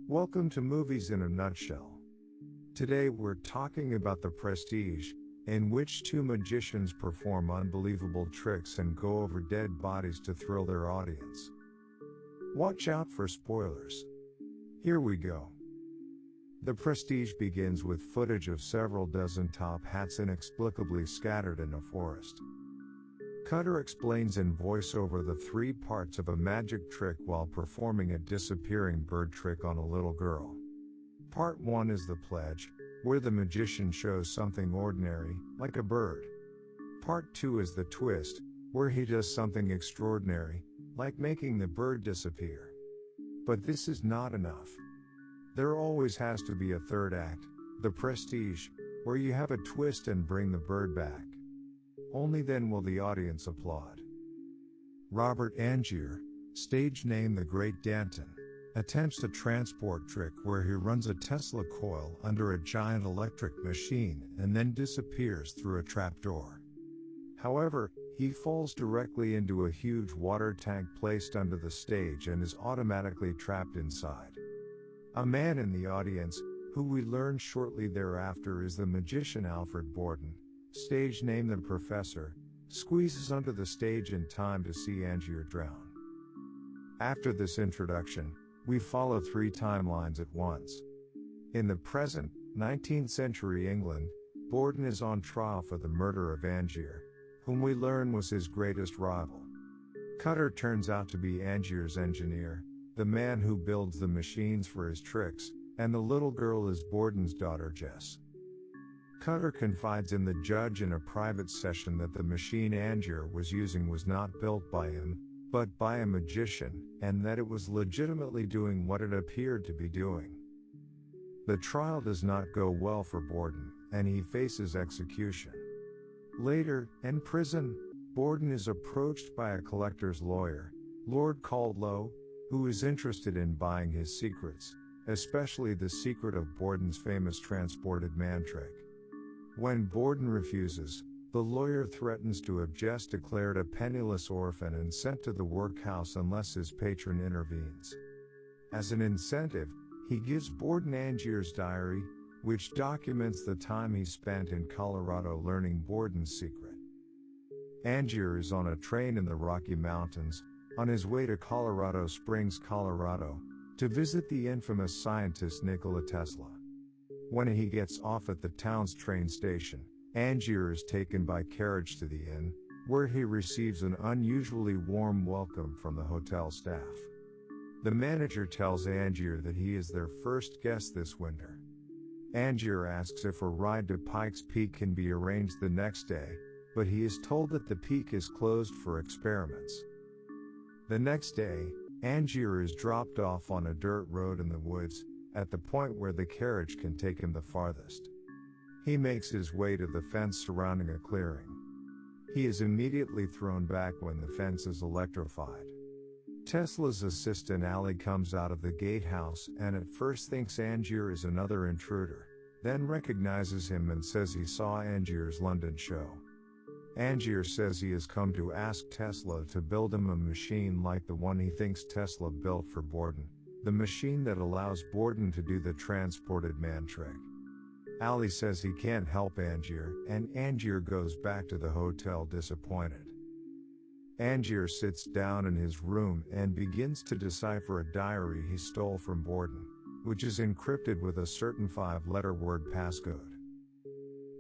Welcome to Movies in a Nutshell. Today we're talking about The Prestige, in which two magicians perform unbelievable tricks and go over dead bodies to thrill their audience. Watch out for spoilers. Here we go. The Prestige begins with footage of several dozen top hats inexplicably scattered in a forest. Cutter explains in voiceover the three parts of a magic trick while performing a disappearing bird trick on a little girl. Part 1 is the pledge, where the magician shows something ordinary, like a bird. Part 2 is the twist, where he does something extraordinary, like making the bird disappear. But this is not enough. There always has to be a third act, the Prestige, where you have a twist and bring the bird back. Only then will the audience applaud. Robert Angier, stage name the Great Danton, attempts a transport trick where he runs a Tesla coil under a giant electric machine and then disappears through a trapdoor. However, he falls directly into a huge water tank placed under the stage and is automatically trapped inside. A man in the audience, who we learn shortly thereafter is the magician Alfred Borden, stage name the Professor, squeezes under the stage in time to see Angier drown. After this introduction, we follow three timelines at once. In the present, 19th century England, Borden is on trial for the murder of Angier, whom we learn was his greatest rival. Cutter turns out to be Angier's engineer, the man who builds the machines for his tricks, and the little girl is Borden's daughter Jess. Cutter confides in the judge in a private session that the machine Angier was using was not built by him, but by a magician, and that it was legitimately doing what it appeared to be doing. The trial does not go well for Borden, and he faces execution. Later, in prison, Borden is approached by a collector's lawyer, Lord Caldlow, who is interested in buying his secrets, especially the secret of Borden's famous transported man trick. When Borden refuses, the lawyer threatens to have Jess declared a penniless orphan and sent to the workhouse unless his patron intervenes. As an incentive, he gives Borden Angier's diary, which documents the time he spent in Colorado learning Borden's secret. Angier is on a train in the Rocky Mountains, on his way to Colorado Springs, Colorado, to visit the infamous scientist Nikola Tesla. When he gets off at the town's train station, Angier is taken by carriage to the inn, where he receives an unusually warm welcome from the hotel staff. The manager tells Angier that he is their first guest this winter. Angier asks if a ride to Pikes Peak can be arranged the next day, but he is told that the peak is closed for experiments. The next day, Angier is dropped off on a dirt road in the woods, at the point where the carriage can take him the farthest. He makes his way to the fence surrounding a clearing. He is immediately thrown back when the fence is electrified. Tesla's assistant Allie comes out of the gatehouse and at first thinks Angier is another intruder, then recognizes him and says he saw Angier's London show. Angier says he has come to ask Tesla to build him a machine like the one he thinks Tesla built for Borden, the machine that allows Borden to do the transported man trick. Allie says he can't help Angier, and Angier goes back to the hotel disappointed. Angier sits down in his room and begins to decipher a diary he stole from Borden, which is encrypted with a certain 5-letter word passcode.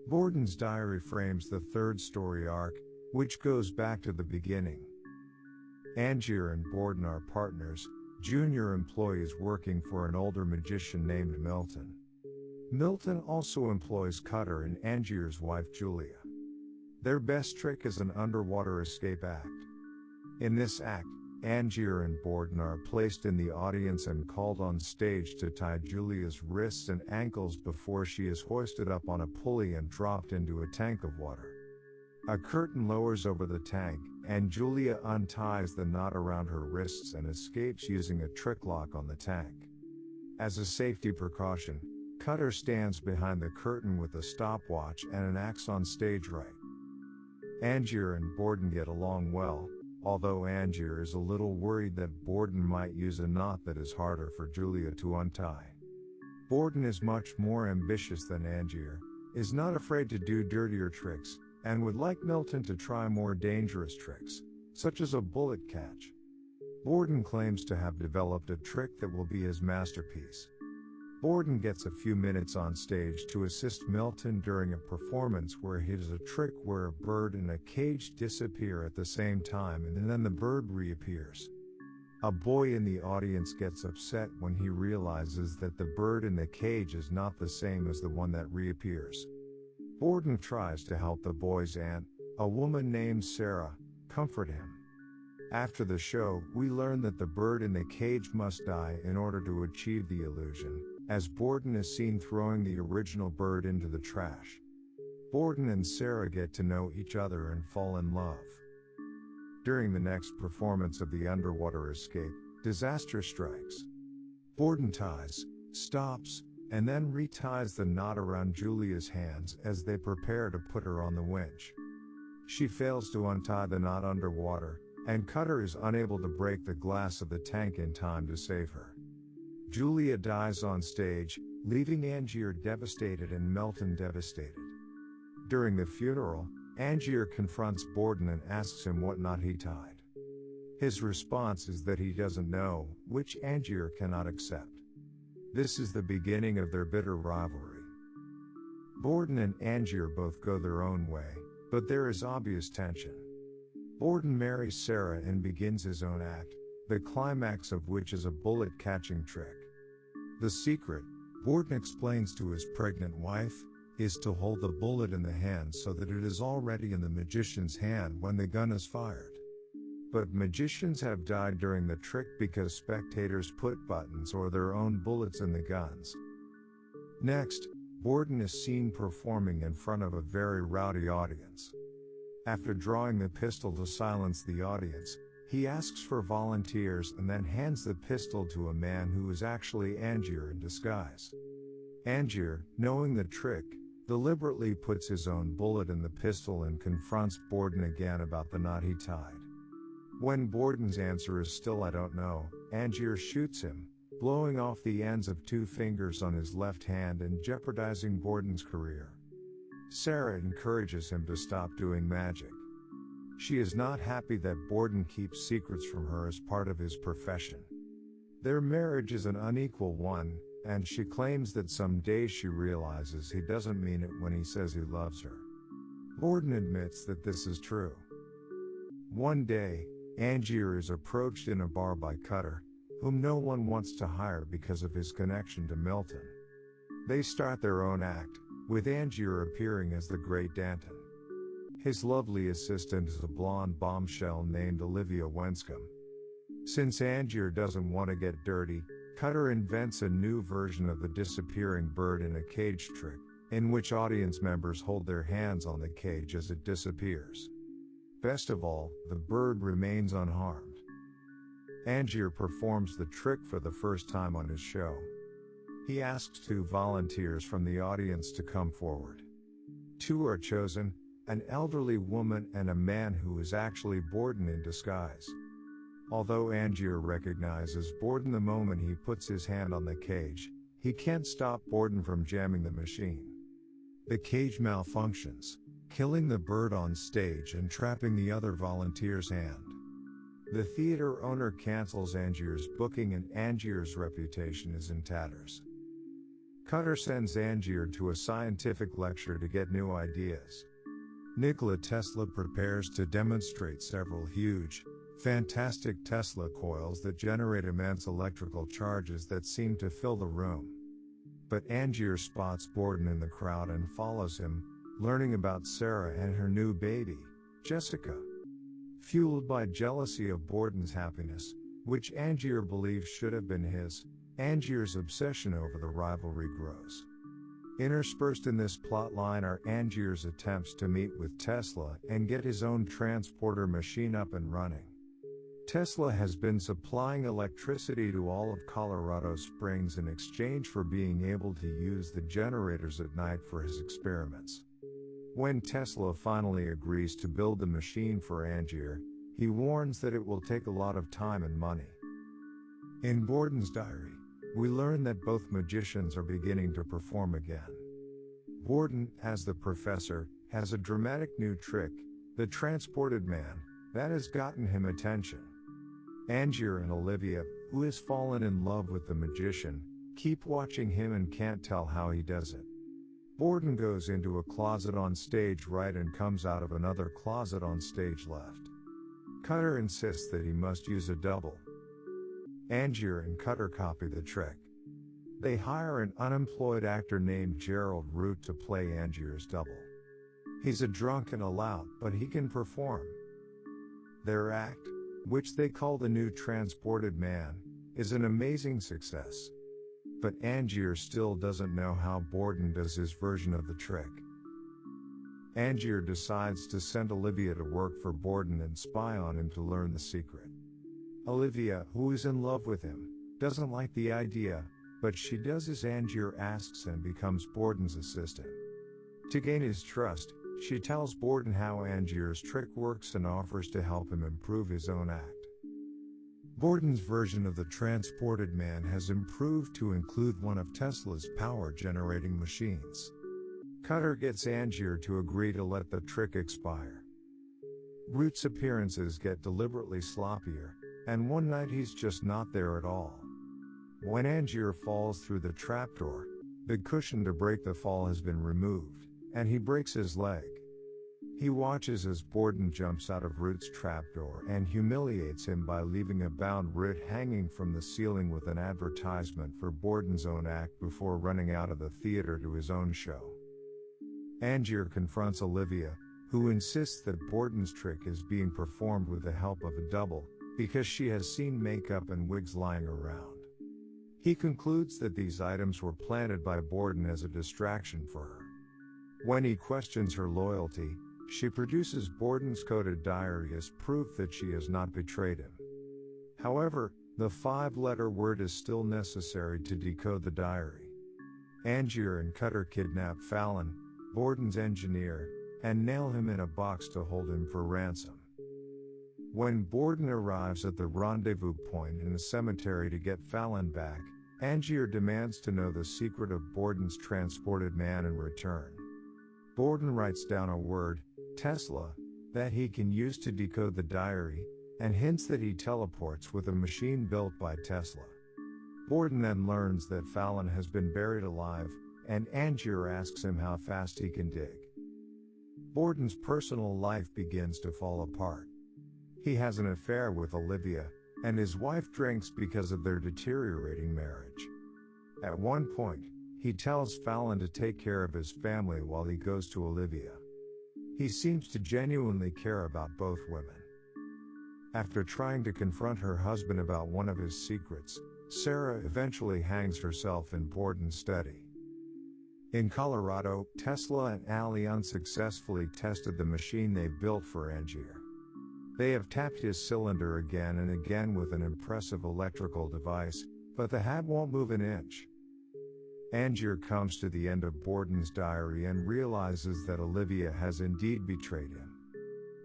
Borden's diary frames the third story arc, which goes back to the beginning. Angier and Borden are partners, junior employees working for an older magician named Milton. Milton also employs Cutter and Angier's wife Julia. Their best trick is an underwater escape act. In this act, Angier and Borden are placed in the audience and called on stage to tie Julia's wrists and ankles before she is hoisted up on a pulley and dropped into a tank of water. A curtain lowers over the tank, and Julia unties the knot around her wrists and escapes using a trick lock on the tank. As a safety precaution, Cutter stands behind the curtain with a stopwatch and an axe on stage right. Angier and Borden get along well, although Angier is a little worried that Borden might use a knot that is harder for Julia to untie. Borden is much more ambitious than Angier, is not afraid to do dirtier tricks, and would like Milton to try more dangerous tricks, such as a bullet catch. Borden claims to have developed a trick that will be his masterpiece. Borden gets a few minutes on stage to assist Milton during a performance where he does a trick where a bird and a cage disappear at the same time and then the bird reappears. A boy in the audience gets upset when he realizes that the bird in the cage is not the same as the one that reappears. Borden tries to help the boy's aunt, a woman named Sarah, comfort him. After the show, we learn that the bird in the cage must die in order to achieve the illusion, as Borden is seen throwing the original bird into the trash. Borden and Sarah get to know each other and fall in love. During the next performance of the underwater escape, disaster strikes. Borden ties, stops, and then reties the knot around Julia's hands as they prepare to put her on the winch. She fails to untie the knot underwater, and Cutter is unable to break the glass of the tank in time to save her. Julia dies on stage, leaving Angier devastated and Milton devastated. During the funeral, Angier confronts Borden and asks him what knot he tied. His response is that he doesn't know, which Angier cannot accept. This is the beginning of their bitter rivalry. Borden and Angier both go their own way, but there is obvious tension. Borden marries Sarah and begins his own act, the climax of which is a bullet-catching trick. The secret, Borden explains to his pregnant wife, is to hold the bullet in the hand so that it is already in the magician's hand when the gun is fired. But magicians have died during the trick because spectators put buttons or their own bullets in the guns. Next, Borden is seen performing in front of a very rowdy audience. After drawing the pistol to silence the audience, he asks for volunteers and then hands the pistol to a man who is actually Angier in disguise. Angier, knowing the trick, deliberately puts his own bullet in the pistol and confronts Borden again about the knot he tied. When Borden's answer is still "I don't know," Angier shoots him, blowing off the ends of 2 fingers on his left hand and jeopardizing Borden's career. Sarah encourages him to stop doing magic. She is not happy that Borden keeps secrets from her as part of his profession. Their marriage is an unequal one, and she claims that some days she realizes he doesn't mean it when he says he loves her. Borden admits that this is true. One day, Angier is approached in a bar by Cutter, whom no one wants to hire because of his connection to Milton. They start their own act, with Angier appearing as the Great Danton. His lovely assistant is a blonde bombshell named Olivia Wenscombe. Since Angier doesn't want to get dirty, Cutter invents a new version of the disappearing bird in a cage trick, in which audience members hold their hands on the cage as it disappears. Best of all, the bird remains unharmed. Angier performs the trick for the first time on his show. He asks 2 volunteers from the audience to come forward. 2 are chosen, an elderly woman and a man who is actually Borden in disguise. Although Angier recognizes Borden the moment he puts his hand on the cage, he can't stop Borden from jamming the machine. The cage malfunctions, killing the bird on stage and trapping the other volunteer's hand. The theater owner cancels Angier's booking and Angier's reputation is in tatters. Cutter sends Angier to a scientific lecture to get new ideas. Nikola Tesla prepares to demonstrate several huge, fantastic Tesla coils that generate immense electrical charges that seem to fill the room. But Angier spots Borden in the crowd and follows him, learning about Sarah and her new baby, Jessica. Fueled by jealousy of Borden's happiness, which Angier believes should have been his, Angier's obsession over the rivalry grows. Interspersed in this plotline are Angier's attempts to meet with Tesla and get his own transporter machine up and running. Tesla has been supplying electricity to all of Colorado Springs in exchange for being able to use the generators at night for his experiments. When Tesla finally agrees to build the machine for Angier, he warns that it will take a lot of time and money. In Borden's diary, we learn that both magicians are beginning to perform again. Borden, as the professor, has a dramatic new trick, the transported man, that has gotten him attention. Angier and Olivia, who has fallen in love with the magician, keep watching him and can't tell how he does it. Borden goes into a closet on stage right and comes out of another closet on stage left. Cutter insists that he must use a double. Angier and Cutter copy the trick. They hire an unemployed actor named Gerald Root to play Angier's double. He's a drunk and a lout, but he can perform. Their act, which they call The New Transported Man, is an amazing success. But Angier still doesn't know how Borden does his version of the trick. Angier decides to send Olivia to work for Borden and spy on him to learn the secret. Olivia, who is in love with him, doesn't like the idea, but she does as Angier asks and becomes Borden's assistant. To gain his trust, she tells Borden how Angier's trick works and offers to help him improve his own act. Borden's version of the transported man has improved to include one of Tesla's power-generating machines. Cutter gets Angier to agree to let the trick expire. Root's appearances get deliberately sloppier, and one night he's just not there at all. When Angier falls through the trapdoor, the cushion to break the fall has been removed, and he breaks his leg. He watches as Borden jumps out of Root's trapdoor and humiliates him by leaving a bound Root hanging from the ceiling with an advertisement for Borden's own act before running out of the theater to his own show. Angier confronts Olivia, who insists that Borden's trick is being performed with the help of a double, because she has seen makeup and wigs lying around. He concludes that these items were planted by Borden as a distraction for her. When he questions her loyalty, she produces Borden's coded diary as proof that she has not betrayed him. However, the 5-letter word is still necessary to decode the diary. Angier and Cutter kidnap Fallon, Borden's engineer, and nail him in a box to hold him for ransom. When Borden arrives at the rendezvous point in the cemetery to get Fallon back, Angier demands to know the secret of Borden's transported man in return. Borden writes down a word, Tesla, that he can use to decode the diary, and hints that he teleports with a machine built by Tesla. Borden then learns that Fallon has been buried alive, and Angier asks him how fast he can dig. Borden's personal life begins to fall apart. He has an affair with Olivia, and his wife drinks because of their deteriorating marriage. At one point, he tells Fallon to take care of his family while he goes to Olivia. He seems to genuinely care about both women. After trying to confront her husband about one of his secrets, Sarah eventually hangs herself in Borden's study. In Colorado, Tesla and Allie unsuccessfully tested the machine they built for Angier. They have tapped his cylinder again and again with an impressive electrical device, but the hat won't move an inch. Angier comes to the end of Borden's diary and realizes that Olivia has indeed betrayed him.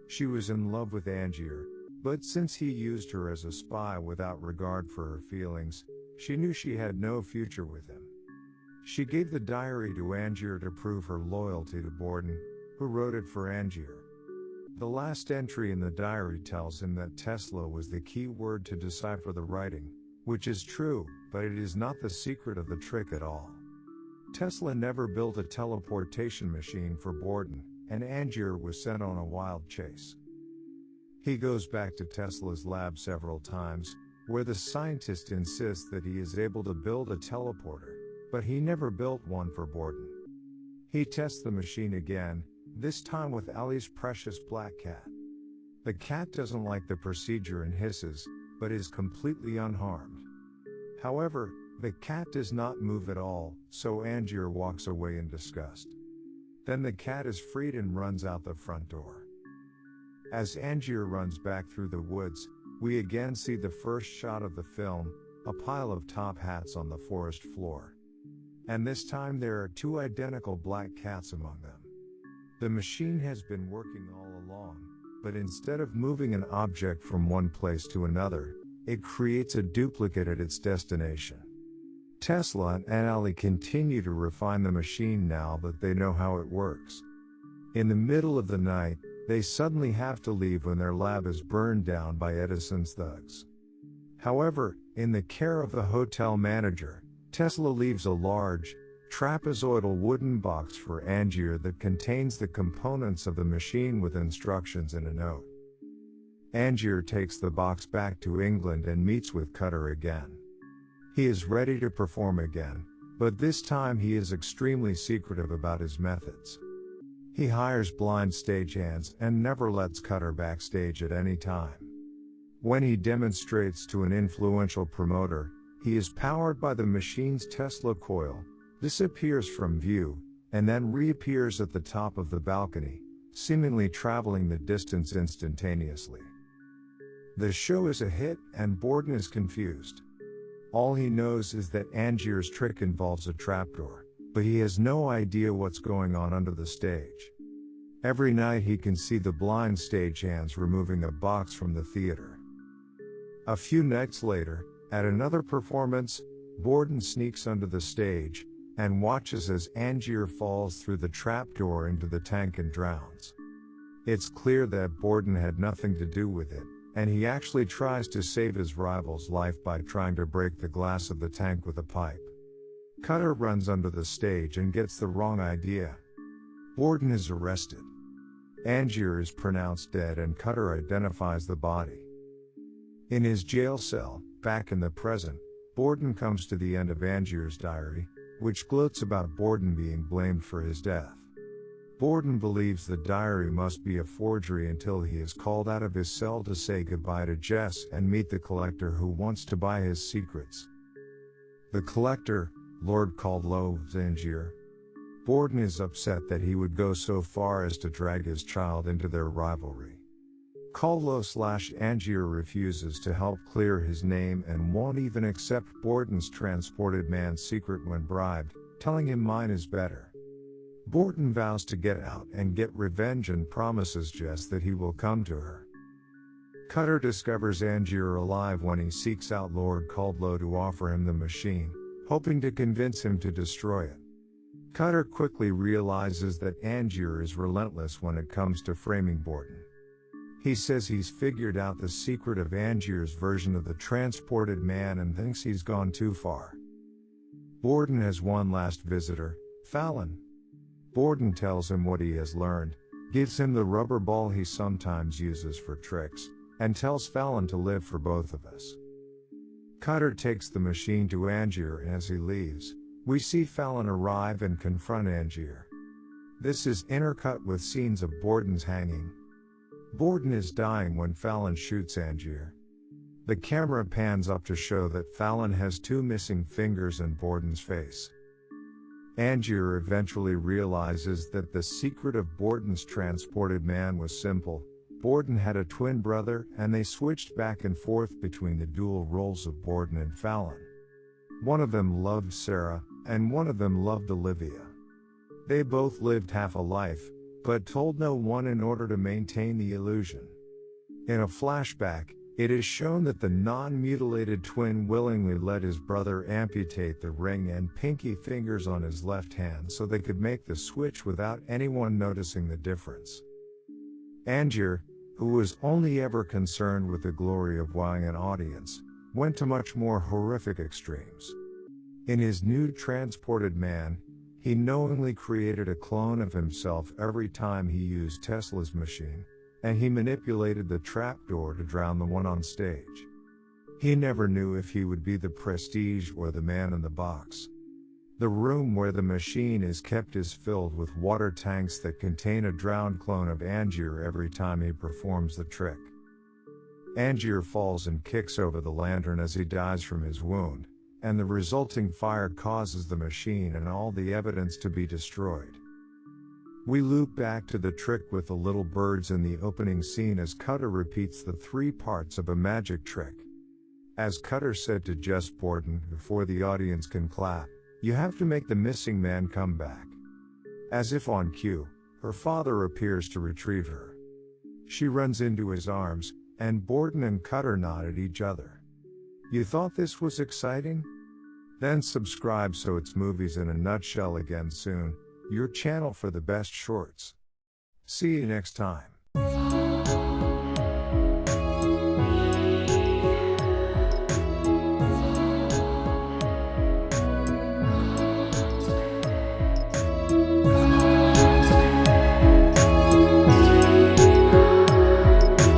She was in love with Angier, but since he used her as a spy without regard for her feelings, she knew she had no future with him. She gave the diary to Angier to prove her loyalty to Borden, who wrote it for Angier. The last entry in the diary tells him that Tesla was the key word to decipher the writing, which is true, but it is not the secret of the trick at all. Tesla never built a teleportation machine for Borden, and Angier was sent on a wild chase. He goes back to Tesla's lab several times, where the scientist insists that he is able to build a teleporter, but he never built one for Borden. He tests the machine again, this time with Allie's precious black cat. The cat doesn't like the procedure and hisses, but is completely unharmed. However, the cat does not move at all, so Angier walks away in disgust. Then the cat is freed and runs out the front door. As Angier runs back through the woods, we again see the first shot of the film, a pile of top hats on the forest floor. And this time there are 2 identical black cats among them. The machine has been working all along, But instead of moving an object from one place to another, it creates a duplicate at its destination. Tesla and Ali continue to refine the machine now that they know how it works. In the middle of the night, they suddenly have to leave when their lab is burned down by Edison's thugs. However, in the care of the hotel manager, Tesla leaves a large, trapezoidal wooden box for Angier that contains the components of the machine with instructions and a note. Angier takes the box back to England and meets with Cutter again. He is ready to perform again, but this time he is extremely secretive about his methods. He hires blind stagehands and never lets Cutter backstage at any time. When he demonstrates to an influential promoter, he is powered by the machine's Tesla coil, disappears from view, and then reappears at the top of the balcony, seemingly traveling the distance instantaneously. The show is a hit and Borden is confused. All he knows is that Angier's trick involves a trapdoor, but he has no idea what's going on under the stage. Every night he can see the blind stagehands removing a box from the theater. A few nights later, at another performance, Borden sneaks under the stage and watches as Angier falls through the trapdoor into the tank and drowns. It's clear that Borden had nothing to do with it, and he actually tries to save his rival's life by trying to break the glass of the tank with a pipe. Cutter runs under the stage and gets the wrong idea. Borden is arrested. Angier is pronounced dead and Cutter identifies the body. In his jail cell, back in the present, Borden comes to the end of Angier's diary, which gloats about Borden being blamed for his death. Borden believes the diary must be a forgery until he is called out of his cell to say goodbye to Jess and meet the collector who wants to buy his secrets. The collector, Lord Caldlow Angier. Borden is upset that he would go so far as to drag his child into their rivalry. Caldlow/Angier refuses to help clear his name and won't even accept Borden's transported man's secret when bribed, telling him mine is better. Borden vows to get out and get revenge and promises Jess that he will come to her. Cutter discovers Angier alive when he seeks out Lord Caldlow to offer him the machine, hoping to convince him to destroy it. Cutter quickly realizes that Angier is relentless when it comes to framing Borden. He says he's figured out the secret of Angier's version of the transported man and thinks he's gone too far. Borden has one last visitor, Fallon. Borden tells him what he has learned, gives him the rubber ball he sometimes uses for tricks, and tells Fallon to live for both of us. Cutter takes the machine to Angier, and as he leaves, we see Fallon arrive and confront Angier. This is intercut with scenes of Borden's hanging. Borden is dying when Fallon shoots Angier. The camera pans up to show that Fallon has two missing fingers and Borden's face. Angier eventually realizes that the secret of Borden's transported man was simple. Borden had a twin brother, and they switched back and forth between the dual roles of Borden and Fallon. One of them loved Sarah, and one of them loved Olivia. They both lived half a life, but told no one in order to maintain the illusion. In a flashback, it is shown that the non-mutilated twin willingly let his brother amputate the ring and pinky fingers on his left hand so they could make the switch without anyone noticing the difference. Angier, who was only ever concerned with the glory of wowing an audience, went to much more horrific extremes. In his new transported man, he knowingly created a clone of himself every time he used Tesla's machine, and he manipulated the trapdoor to drown the one on stage. He never knew if he would be the Prestige or the man in the box. The room where the machine is kept is filled with water tanks that contain a drowned clone of Angier every time he performs the trick. Angier falls and kicks over the lantern as he dies from his wound, and the resulting fire causes the machine and all the evidence to be destroyed. We loop back to the trick with the little birds in the opening scene as Cutter repeats the 3 parts of a magic trick. As Cutter said to Jess Borden before the audience can clap, "You have to make the missing man come back." As if on cue, her father appears to retrieve her. She runs into his arms, and Borden and Cutter nod at each other. You thought this was exciting? Then subscribe so it's Movies in a Nutshell again soon, your channel for the best shorts. See you next time.